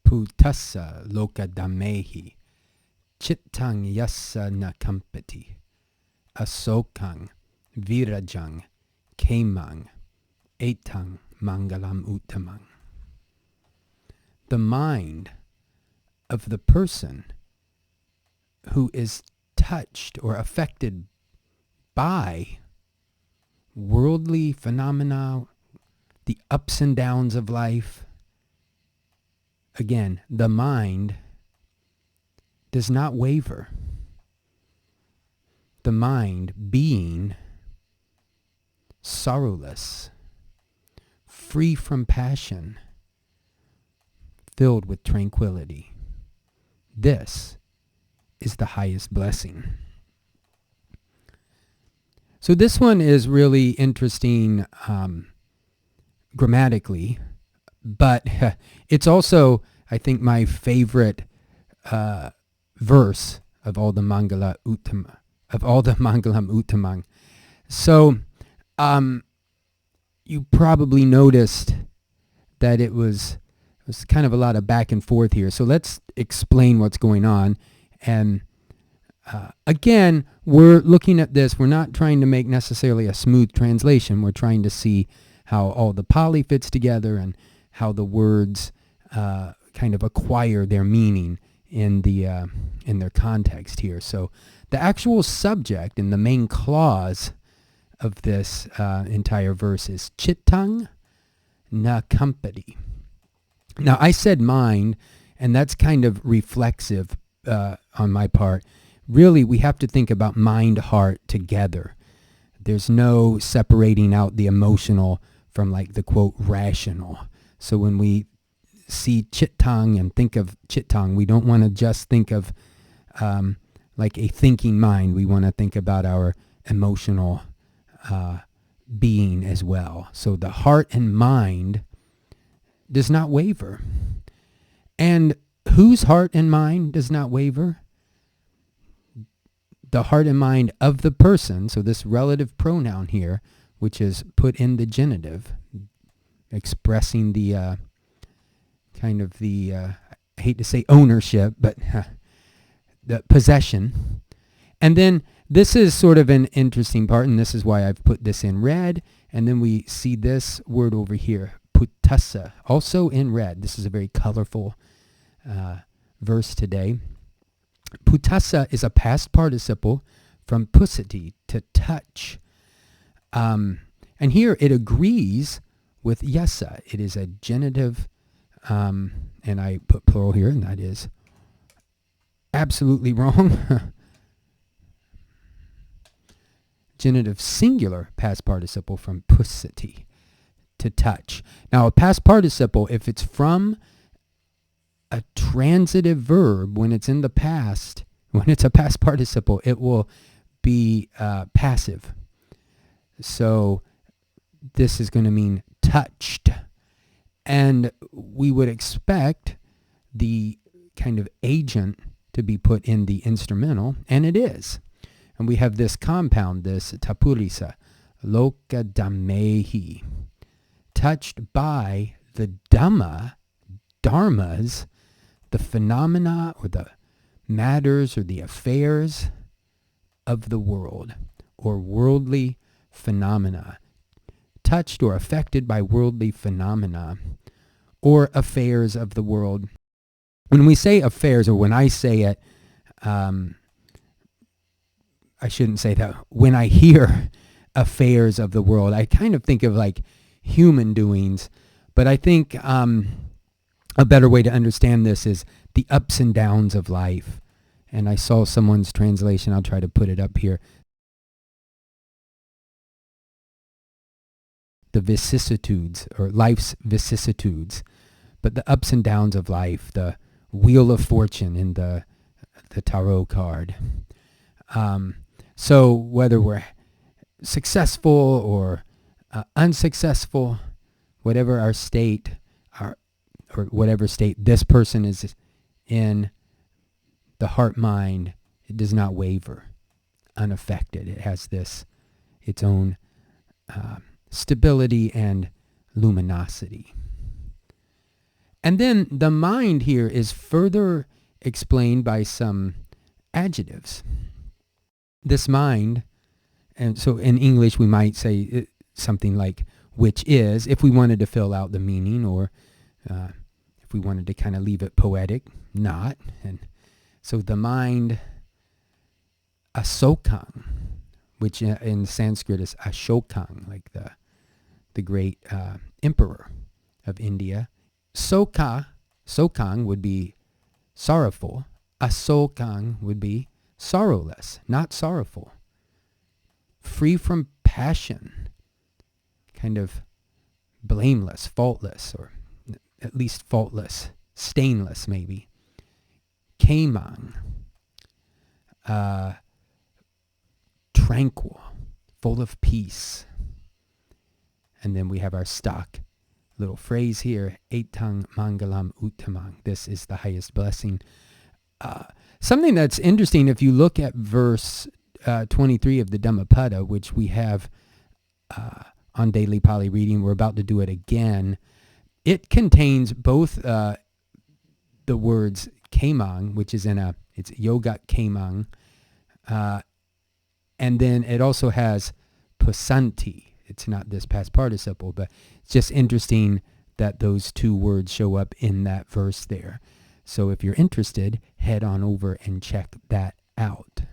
Phuṭṭhassa lokadhammehi, cittaṃ yassa na kampati, Asokaṃ, virajaṃ, khemaṃ, etaṃ maṅgalamuttamaṃ. The mind of the person who is touched or affected by worldly phenomena, the ups and downs of life. Again, the mind does not waver. The mind being sorrowless, free from passion, filled with tranquility. This is the highest blessing. So this one is really interesting grammatically, but it's also, I think, my favorite verse of all the maṅgalamuttamaṃ. So you probably noticed that it was kind of a lot of back and forth here. So let's explain what's going on. And again, we're looking at this. We're not trying to make necessarily a smooth translation. We're trying to see how all the Pali fits together and how the words kind of acquire their meaning in their context here. So the actual subject and the main clause of this entire verse is cittaṃ na kampati. Now, I said mind, and that's kind of reflexive on my part. Really, we have to think about mind, heart together. There's no separating out the emotional from, like, the, quote, rational. So when we see cittaṃ and think of cittaṃ, we don't want to just think of like a thinking mind. We want to think about our emotional being as well. So the heart and mind does not waver. And whose heart and mind does not waver? The heart and mind of the person. So this relative pronoun here, which is put in the genitive, expressing the kind of the, I hate to say ownership, but the possession. And then this is sort of an interesting part, and this is why I've put this in red. And then we see this word over here, Phuṭṭhassa, also in red. This is a very colorful verse today. Phuṭṭhassa is a past participle from phusati, to touch. And here it agrees with yassa. It is a genitive, and I put plural here, and that is absolutely wrong. Genitive singular past participle from phusati, to touch. Now, a past participle, if it's from a transitive verb, when it's in the past, when it's a past participle, it will be passive. So this is going to mean touched. And we would expect the kind of agent to be put in the instrumental, and it is. And we have this compound, this tapurisa, lokadhammehi, touched by the dharmas, the phenomena or the matters or the affairs of the world, or worldly phenomena, touched or affected by worldly phenomena or affairs of the world. When we say affairs, or when I say it, I shouldn't say that. When I hear affairs of the world, I kind of think of like human doings, but I think a better way to understand this is the ups and downs of life. And I saw someone's translation. I'll try to put it up here. The vicissitudes, or life's vicissitudes, but the ups and downs of life, the wheel of fortune in the tarot card. So whether we're successful or unsuccessful, whatever our state, or whatever state this person is in, the heart mind, it does not waver, unaffected. It has its own stability and luminosity. And then the mind here is further explained by some adjectives. This mind, and so in English we might say something like which is, if we wanted to fill out the meaning, or if we wanted to kind of leave it poetic, not. And so the mind, Asokaṃ, which in Sanskrit is Asokaṃ, like the great emperor of India. Sokaṃ would be sorrowful. Asokaṃ would be sorrowless, not sorrowful. Free from passion, kind of blameless, faultless, or at least faultless, stainless maybe. Khemaṃ, tranquil, full of peace. And then we have our stock little phrase here, etaṃ maṅgalamuttamaṃ. This is the highest blessing. Something that's interesting, if you look at verse 23 of the Dhammapada, which we have on daily Pali reading, we're about to do it again. It contains both the words khemaṃ, which is it's yoga khemaṃ, and then it also has phusati. It's not this past participle, but it's just interesting that those two words show up in that verse there. So if you're interested, head on over and check that out.